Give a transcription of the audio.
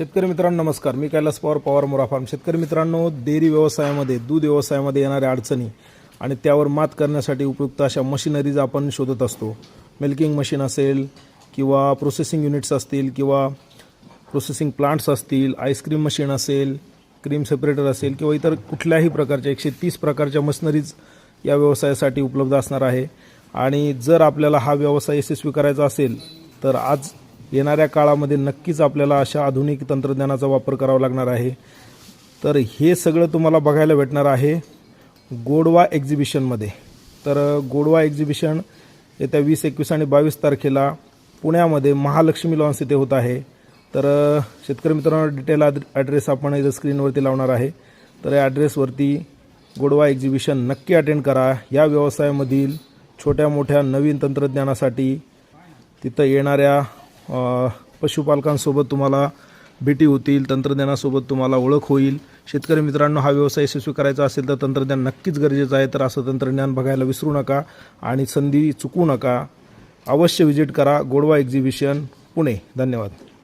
शेतकरी मित्रांनो नमस्कार. मी कैलास पवार मोरा फार्म. शेतकरी मित्रांनो, डेअरी व्यवसायामध्ये दूध व्यवसायामध्ये येणाऱ्या अडचणी आणि त्यावर मात करण्यासाठी उपयुक्त अशा मशिनरीज आपण शोधत असतो. मिल्किंग मशीन असेल किंवा प्रोसेसिंग युनिट्स असतील किंवा प्रोसेसिंग प्लांट्स असतील, आईस्क्रीम मशीन असेल, क्रीम सेपरेटर असेल किंवा इतर कुठल्याही प्रकारच्या 130 प्रकारच्या मशिनरीज या व्यवसायासाठी उपलब्ध असणार आहे. आणि जर आपल्याला हा व्यवसाय यशस्वी करायचा असेल तर आज येणाऱ्या काळामध्ये नक्कीच आपल्याला अशा आधुनिक तंत्रज्ञानाचा वापर करावा लागणार आहे. तर हे सगळं तुम्हाला बघायला भेटणार आहे गोडवा एक्झिबिशनमध्ये. तर गोडवा एक्झिबिशन येत्या 20, 21 आणि 22 तारखेला पुण्यामध्ये महालक्ष्मी लॉन्स येथे होत आहे. तर शेतकरी मित्रांनो, डिटेल ॲड्रेस आपण इथं स्क्रीनवरती लावणार आहे. तर या ॲड्रेसवरती गोडवा एक्झिबिशन नक्की अटेंड करा. या व्यवसायामधील छोट्या मोठ्या नवीन तंत्रज्ञानासाठी तिथं येणाऱ्या पशुपालकांसोबत तुम्हाला भेटी होतील, तंत्रज्ञानासोबत तुम्हाला ओळख होईल. शेतकरी मित्रांनो, हा व्यवसाय यशस्वी करायचा असेल तर तंत्रज्ञान नक्कीच गरजेचं आहे. तर असं तंत्रज्ञान बघायला विसरू नका आणि संधी चुकू नका. अवश्य व्हिजिट करा गोडवा एक्झिबिशन पुणे. धन्यवाद.